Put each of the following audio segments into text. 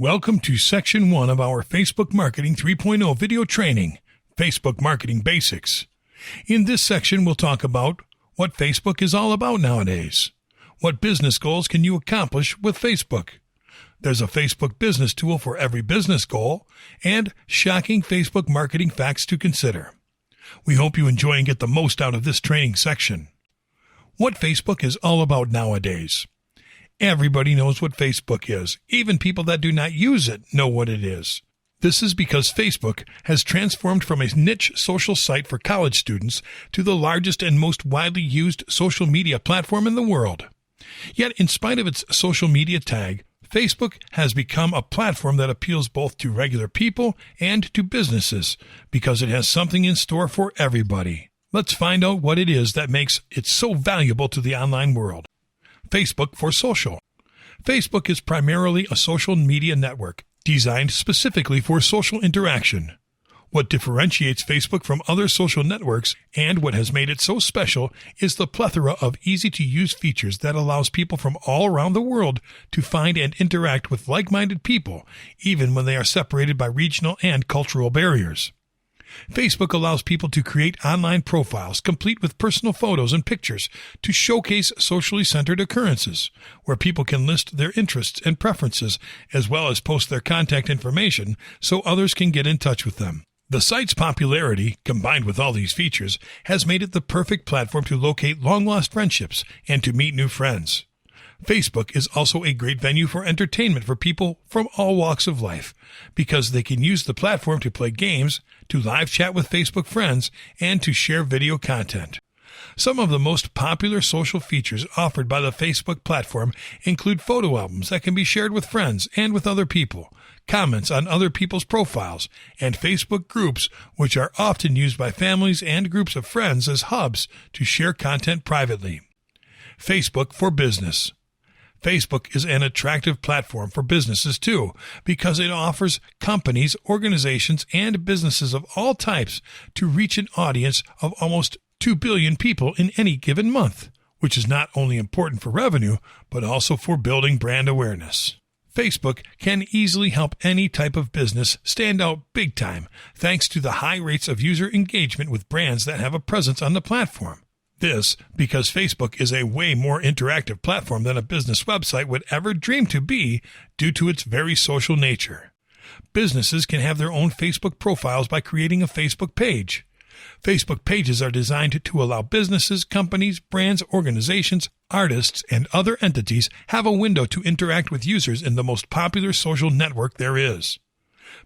Welcome to Section 1 of our Facebook Marketing 3.0 video training, Facebook Marketing Basics. In this section, we'll talk about what Facebook is all about nowadays. What business goals can you accomplish with Facebook? There's a Facebook business tool for every business goal, and shocking Facebook marketing facts to consider. We hope you enjoy and get the most out of this training section. What Facebook is all about nowadays. Everybody knows what Facebook is. Even people that do not use it know what it is. This is because Facebook has transformed from a niche social site for college students to the largest and most widely used social media platform in the world. Yet, in spite of its social media tag, Facebook has become a platform that appeals both to regular people and to businesses because it has something in store for everybody. Let's find out what it is that makes it so valuable to the online world. Facebook for social. Facebook is primarily a social media network designed specifically for social interaction. What differentiates Facebook from other social networks and what has made it so special is the plethora of easy-to-use features that allows people from all around the world to find and interact with like-minded people, even when they are separated by regional and cultural barriers. Facebook allows people to create online profiles complete with personal photos and pictures to showcase socially centered occurrences, where people can list their interests and preferences as well as post their contact information so others can get in touch with them. The site's popularity, combined with all these features, has made it the perfect platform to locate long-lost friendships and to meet new friends. Facebook is also a great venue for entertainment for people from all walks of life because they can use the platform to play games, to live chat with Facebook friends, and to share video content. Some of the most popular social features offered by the Facebook platform include photo albums that can be shared with friends and with other people, comments on other people's profiles, and Facebook groups, which are often used by families and groups of friends as hubs to share content privately. Facebook for business. Facebook is an attractive platform for businesses too, because it offers companies, organizations, and businesses of all types to reach an audience of almost 2 billion people in any given month, which is not only important for revenue, but also for building brand awareness. Facebook can easily help any type of business stand out big time, thanks to the high rates of user engagement with brands that have a presence on the platform. This because Facebook is a way more interactive platform than a business website would ever dream to be due to its very social nature. Businesses can have their own Facebook profiles by creating a Facebook page. Facebook pages are designed to allow businesses, companies, brands, organizations, artists, and other entities have a window to interact with users in the most popular social network there is.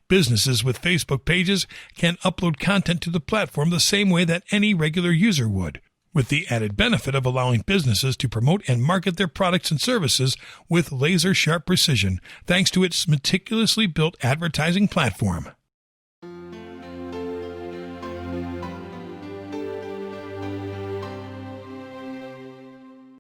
Businesses with Facebook pages can upload content to the platform the same way that any regular user would, with the added benefit of allowing businesses to promote and market their products and services with laser-sharp precision, thanks to its meticulously built advertising platform.